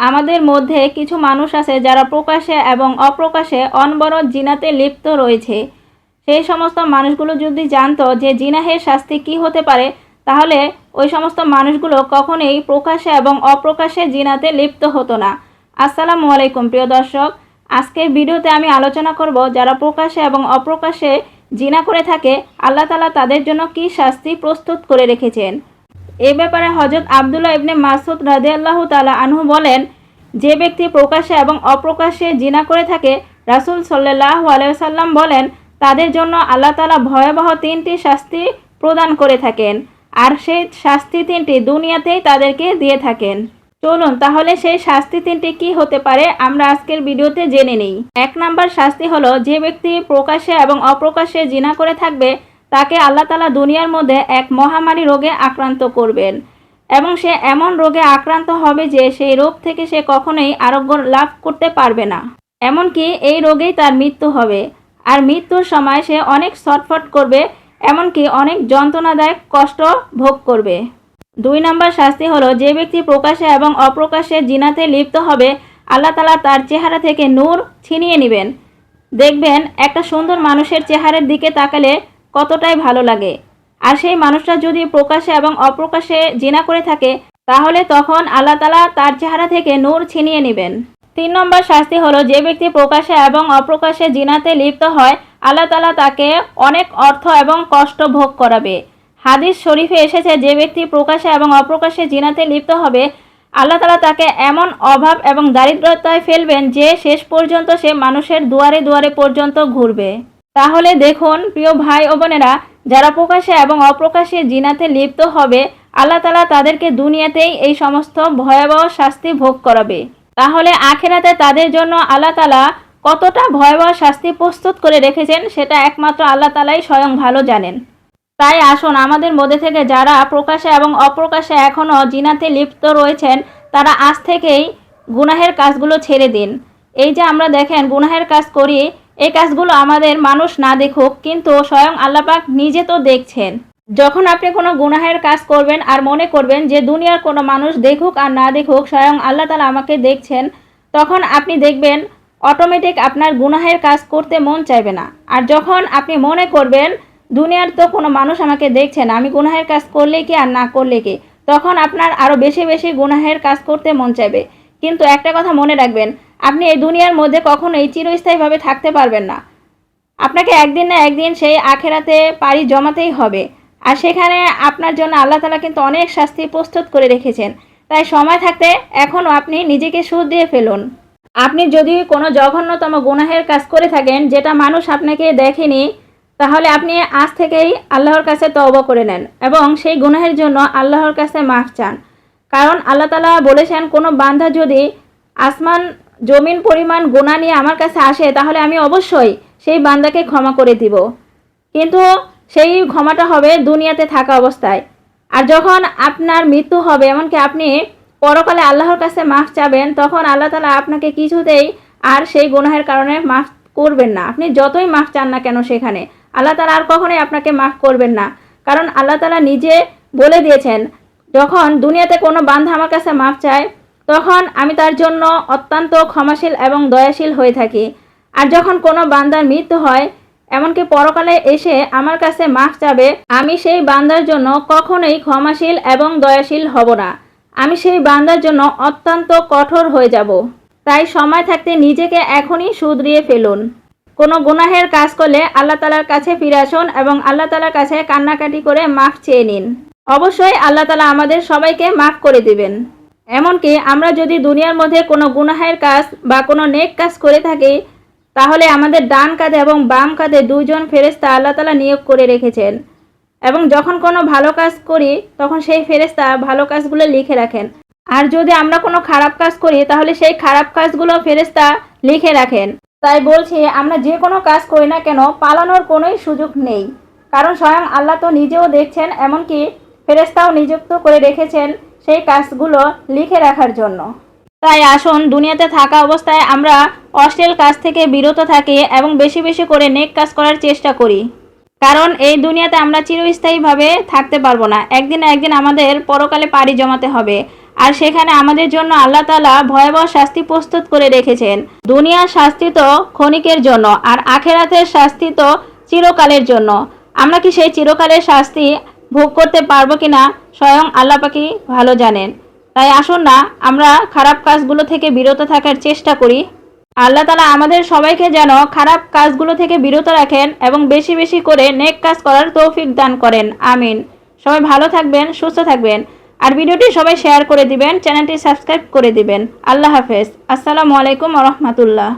আমাদের মধ্যে কিছু মানুষ আছে যারা প্রকাশ্যে এবং অপ্রকাশ্যে অনবরত জিনাতে লিপ্ত রয়েছে। সেই সমস্ত মানুষগুলো যদি জানতো যে জিনাহের শাস্তি কি হতে পারে, তাহলে ওই সমস্ত মানুষগুলো কখনোই প্রকাশ্যে এবং অপ্রকাশ্যে জিনাতে লিপ্ত হতো না। আসসালামু আলাইকুম প্রিয় দর্শক, আজকের ভিডিওতে আমি আলোচনা করব যারা প্রকাশ্যে এবং অপ্রকাশ্যে জিনা করে থাকে আল্লাহ তাআলা তাদের জন্য কি শাস্তি প্রস্তুত করে রেখেছেন। এ ব্যাপারে হযরত আব্দুল্লাহ ইবনে মাসউদ রাদিয়াল্লাহু তাআলা আনহু বলেন, যে ব্যক্তি প্রকাশ্যে এবং অপ্রকাশ্যে জিনা করে থাকে, রাসূল সাল্লাল্লাহু আলাইহি ওয়াসাল্লাম বলেন, তাদের জন্য আল্লাহ তাআলা ভয়াবহ তিনটি শাস্তি প্রদান করে থাকেন, আর সেই শাস্তি তিনটি দুনিয়াতেই তাদেরকে দিয়ে থাকেন। চলুন তাহলে সেই শাস্তি তিনটি কি হতে পারে আমরা আজকের ভিডিওতে জেনে নিই। 1 নাম্বার শাস্তি হলো, যে ব্যক্তি প্রকাশ্যে এবং অপ্রকাশ্যে জিনা করে থাকবে তাকে আল্লাহ তাআলা দুনিয়ার মধ্যে এক মহামারী রোগে আক্রান্ত করবেন এবং সে এমন রোগে আক্রান্ত হবে যে সেই রোগ থেকে সে কখনোই আরোগ্য লাভ করতে পারবে না। এমনকি এই রোগেই তার মৃত্যু হবে, আর মৃত্যুর সময় সে অনেক ছটফট করবে, এমনকি অনেক যন্ত্রণাদায়ক কষ্ট ভোগ করবে। 2 নাম্বার শাস্তি হলো, যে ব্যক্তি প্রকাশ্যে এবং অপ্রকাশ্যে জিনাতে লিপ্ত হবে আল্লাহ তাআলা তার চেহারা থেকে নূর ছিনিয়ে নেবেন। দেখবেন একটা সুন্দর মানুষের চেহারার দিকে তাকালে কতটাই ভালো লাগে, আর সেই মানুষটা যদি প্রকাশ্যে এবং অপ্রকাশ্যে জিনা করে থাকে তাহলে তখন আল্লাহ তাআলা তার চেহারা থেকে নূর ছিনিয়ে নেবেন। 3 নম্বর শাস্তি হলো, যে ব্যক্তি প্রকাশ্যে এবং অপ্রকাশ্যে জিনাতে লিপ্ত হয় আল্লাহ তাআলা তাকে অনেক অর্থ এবং কষ্ট ভোগ করাবে। হাদিস শরীফে এসেছে, যে ব্যক্তি প্রকাশ্যে এবং অপ্রকাশ্যে জিনাতে লিপ্ত হবে আল্লাহ তাআলা তাকে এমন অভাব এবং দারিদ্রতায় ফেলবেন যে শেষ পর্যন্ত সে মানুষের দুয়ারে দুয়ারে পর্যন্ত ঘুরবে। তাহলে দেখুন প্রিয় ভাই ও বোনেরা, যারা প্রকাশ্যে এবং অপ্রকাশ্যে জিনাতে লিপ্ত হবে আল্লাহ তাআলা তাদেরকে দুনিয়াতেই এই সমস্ত ভয়াবহ শাস্তি ভোগ করাবে। তাহলে আখিরাতে তাদের জন্য আল্লাহ তাআলা কতটা ভয়াবহ শাস্তি প্রস্তুত করে রেখেছেন সেটা একমাত্র আল্লাহ তাআলাই স্বয়ং ভালো জানেন। তাই আসুন আমাদের মধ্যে থেকে যারা প্রকাশ্যে এবং অপ্রকাশ্যে এখনও জিনাতে লিপ্ত রয়েছেন তারা আজ থেকেই গুনাহের কাজগুলো ছেড়ে দিন। এই যে আমরা দেখেন গুনাহের কাজ করি, এই কাজগুলো আমাদের মানুষ না দেখুক, কিন্তু স্বয়ং আল্লাহ পাক নিজে তো দেখছেন। যখন আপনি কোনো গুনাহের কাজ করবেন আর মনে করবেন যে দুনিয়ার কোনো মানুষ দেখুক আর না দেখুক স্বয়ং আল্লাহ তাআলা আমাকে দেখছেন, তখন আপনি দেখবেন অটোমেটিক আপনার গুনাহের কাজ করতে মন চাইবে না। আর যখন আপনি মনে করবেন দুনিয়ার তো কোনো মানুষ আমাকে দেখছে না, আমি গুনাহের কাজ করলে কি আর না করলে কি, তখন আপনার আরও বেশি বেশি গুনাহের কাজ করতে মন চাইবে। কিন্তু একটা কথা মনে রাখবেন, আপনি এই দুনিয়ার মধ্যে কখনোই চিরস্থায়ীভাবে থাকতে পারবেন না। আপনাকে একদিন না একদিন সেই আখেরাতে পাড়ি জমাতেই হবে, আর সেখানে আপনার জন্য আল্লাহ তাআলা কিন্তু অনেক শাস্তি প্রস্তুত করে রেখেছেন। তাই সময় থাকতে এখনও আপনি নিজেকে শুধরিয়ে ফেলুন। আপনি যদি কোনো জঘন্যতম গুনাহের কাজ করে থাকেন যেটা মানুষ আপনাকে দেখেনি, তাহলে আপনি আজ থেকেই আল্লাহর কাছে তওবা করে নেন এবং সেই গুনাহের জন্য আল্লাহর কাছে মাফ চান। কারণ আল্লাহ তাআলা বলেছেন, কোনো বান্দা যদি আসমান জমিন পরিমাণ গুনাহ নিয়ে আমার কাছে আসে তাহলে আমি অবশ্যই সেই বান্দাকে ক্ষমা করে দিব, কিন্তু সেই ক্ষমাটা হবে দুনিয়াতে থাকা অবস্থায়। আর যখন আপনার মৃত্যু হবে, এমনকি আপনি পরকালে আল্লাহর কাছে মাফ চাবেন, তখন আল্লাহ তাআলা আপনাকে কিছুতেই আর সেই গুনাহের কারণে মাফ করবেন না। আপনি যতই মাফ চান না কেন সেখানে আল্লাহ তাআলা আর কখনোই আপনাকে মাফ করবেন না। কারণ আল্লাহ তাআলা নিজে বলে দিয়েছেন, যখন দুনিয়াতে কোনো বান্দা আমার কাছে মাফ চায় তখন আমি তার জন্য অত্যন্ত ক্ষমাশীল এবং দয়াশীল হয়ে থাকি। আর যখন কোনো বান্দার মৃত্যু হয়, এমনকি পরকালে এসে আমার কাছে মাফ চাবে, আমি সেই বান্দার জন্য কখনোই ক্ষমাশীল এবং দয়াশীল হব না। আমি সেই বান্দার জন্য অত্যন্ত কঠোর হয়ে যাব। তাই সময় থাকতে নিজেকে এখনই শুধরিয়ে ফেলুন। কোনো গুনাহের কাজ করলে আল্লাহ তাআলার কাছে ফিরে আসুন এবং আল্লাহ তাআলার কাছে কান্নাকাটি করে মাফ চেয়ে নিন। অবশ্যই আল্লাহ তাআলা আমাদের সবাইকে মাফ করে দিবেন। এমনকি আমরা যদি দুনিয়ার মধ্যে কোনো গুনাহের কাজ বা কোনো নেক কাজ করে থাকি, তাহলে আমাদের ডান কাঁধে এবং বাম কাঁধে 2 জন ফেরেশতা আল্লাহ তাআলা নিয়োগ করে রেখেছেন, এবং যখন কোনো ভালো কাজ করি তখন সেই ফেরেশতা ভালো কাজগুলো লিখে রাখেন। আর যদি আমরা কোনো খারাপ কাজ করি তাহলে সেই খারাপ কাজগুলো ফেরেশতা লিখে রাখেন। তাই বলছি, আমরা যে কোনো কাজ করি না কেন পালানোর কোনোই সুযোগ নেই, কারণ স্বয়ং আল্লাহ তো নিজেও দেখছেন, এমনকি ফেরেশতাও নিযুক্ত করে রেখেছেন সেই কাজগুলো লিখে রাখার জন্য। তাই আসুন দুনিয়াতে থাকা অবস্থায় আমরা অশ্লীল কাজ থেকে বিরত থাকি এবং বেশি বেশি করে নেক কাজ করার চেষ্টা করি। কারণ এই দুনিয়াতে আমরা চিরস্থায়ীভাবে থাকতে পারবো না, একদিন না একদিন আমাদের পরকালে পাড়ি জমাতে হবে। আর সেখানে আমাদের জন্য আল্লাহ তাআলা ভয়াবহ শাস্তি প্রস্তুত করে রেখেছেন। দুনিয়ার শাস্তি তো ক্ষণিকের জন্য, আর আখেরাতের শাস্তি তো চিরকালের জন্য। আমরা কি সেই চিরকালের শাস্তি ভোগ করতে পারবো কিনা স্বয়ং আল্লাহ পাকই ভালো জানেন। তাই আসুন না আমরা খারাপ কাজগুলো থেকে বিরত থাকার চেষ্টা করি। আল্লাহ তাআলা আমাদের সবাইকে যেন খারাপ কাজগুলো থেকে বিরত রাখেন এবং বেশি বেশি করে নেক কাজ করার তৌফিক দান করেন। আমিন। সবাই ভালো থাকবেন, সুস্থ থাকবেন, আর ভিডিওটি সবাই শেয়ার করে দিবেন, চ্যানেলটি সাবস্ক্রাইব করে দিবেন। আল্লাহ হাফেজ। আসসালামু আলাইকুম ওয়া রাহমাতুল্লাহ।